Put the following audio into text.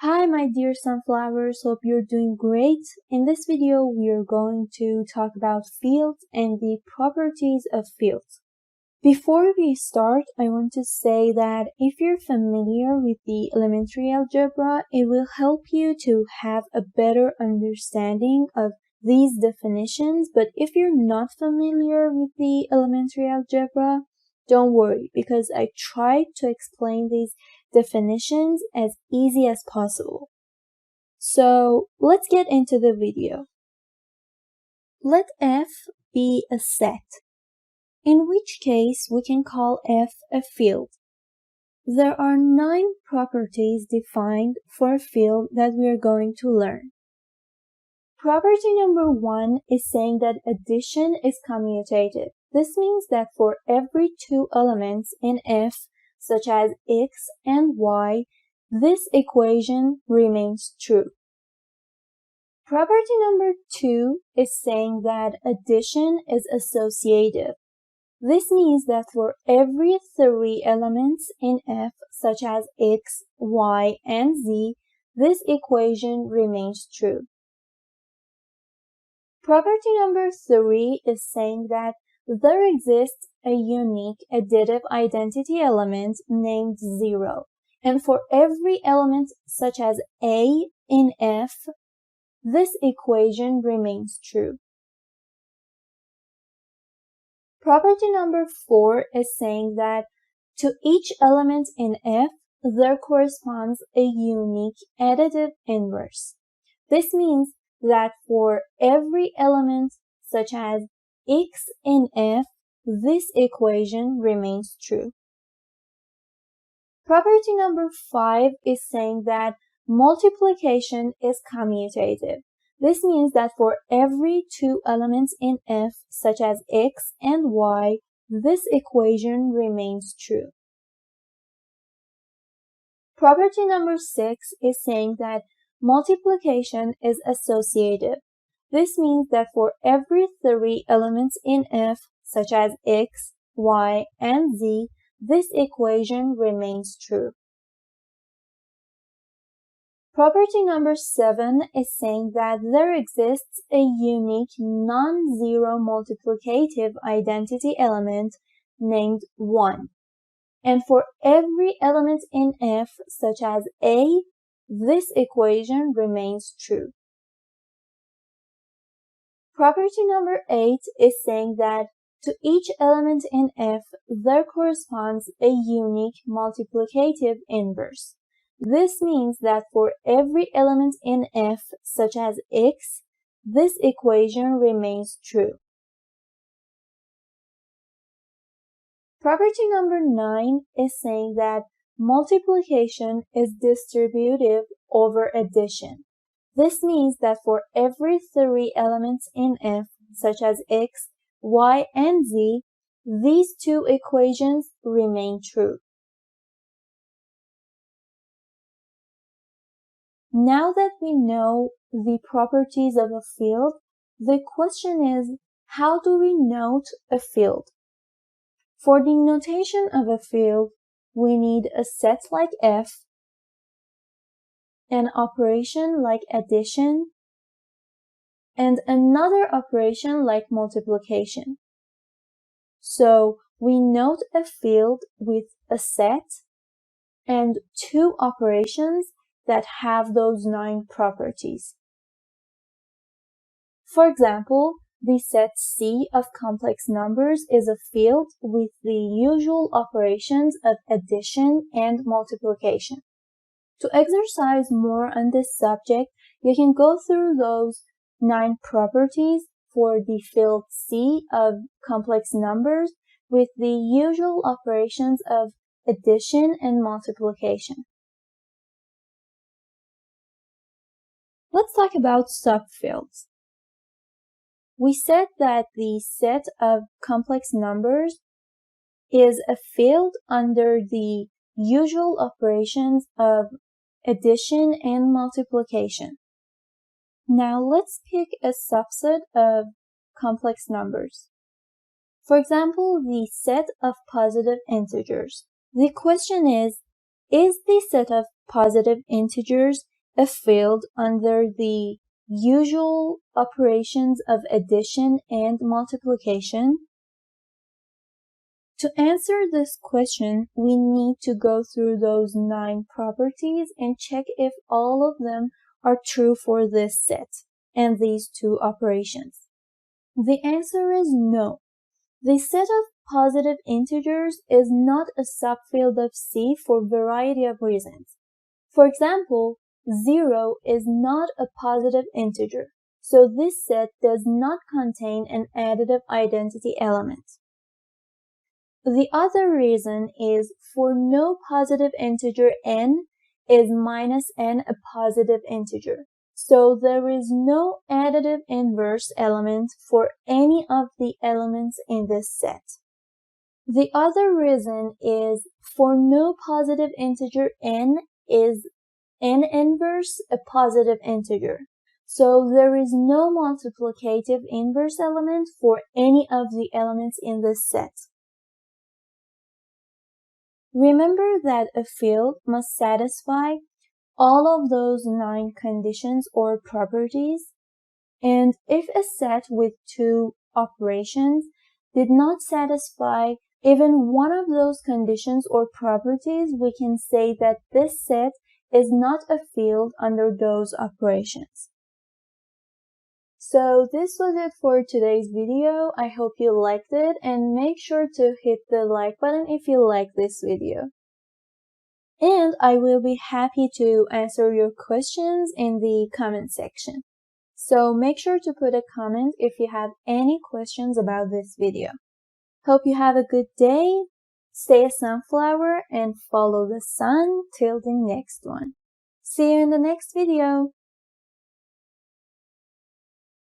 Hi my dear sunflowers, hope you're doing great. In this video we are going to talk about fields and the properties of fields. Before we start, I want to say that if you're familiar with the elementary algebra, it will help you to have a better understanding of these definitions. But if you're not familiar with the elementary algebra, don't worry, because I tried to explain these definitions as easy as possible. So let's get into the video. Let F be a set, in which case we can call F a field. There are 9 properties defined for a field that we are going to learn. Property number 1 is saying that addition is commutative. This means that for every 2 elements in F, such as x and y, this equation remains true. Property number 2 is saying that addition is associative. This means that for every 3 elements in F, such as x, y, and z, this equation remains true. Property number 3 is saying that there exists a unique additive identity element named 0, and for every element such as a in F, this equation remains true. Property number 4 is saying that to each element in F, there corresponds a unique additive inverse. This means that for every element such as x in F, this equation remains true. Property number 5 is saying that multiplication is commutative. This means that for every 2 elements in F, such as x and y, this equation remains true. Property number 6 is saying that multiplication is associative. This means that for every 3 elements in F, such as x, y, and z, this equation remains true. Property number 7 is saying that there exists a unique non-zero multiplicative identity element named 1. And for every element in F, such as a, this equation remains true. Property number 8 is saying that to each element in F, there corresponds a unique multiplicative inverse. This means that for every element in F, such as x, this equation remains true. Property number 9 is saying that multiplication is distributive over addition. This means that for every 3 elements in F, such as x, y, and z, these 2 equations remain true. Now that we know the properties of a field, the question is, how do we note a field? For the notation of a field, we need a set like F, an operation like addition, and another operation like multiplication. So we note a field with a set and 2 operations that have those 9 properties. For example, the set C of complex numbers is a field with the usual operations of addition and multiplication. To exercise more on this subject, you can go through those 9 properties for the field C of complex numbers with the usual operations of addition and multiplication. Let's talk about subfields. We said that the set of complex numbers is a field under the usual operations of addition and multiplication. Now let's pick a subset of complex numbers. For example, the set of positive integers. The question is, Is the set of positive integers a field under the usual operations of addition and multiplication? To answer this question, we need to go through those 9 properties and check if all of them are true for this set and these 2 operations. The answer is no. The set of positive integers is not a subfield of C for a variety of reasons. For example, 0 is not a positive integer, so this set does not contain an additive identity element. The other reason is for no positive integer n is minus n a positive integer. So there is no additive inverse element for any of the elements in this set. The other reason is for no positive integer n is n inverse a positive integer. So there is no multiplicative inverse element for any of the elements in this set. Remember that a field must satisfy all of those 9 conditions or properties, and if a set with 2 operations did not satisfy even one of those conditions or properties, we can say that this set is not a field under those operations. So this was it for today's video. I hope you liked it, and make sure to hit the like button if you like this video. And I will be happy to answer your questions in the comment section. So make sure to put a comment if you have any questions about this video. Hope you have a good day. Stay a sunflower and follow the sun till the next one. See you in the next video.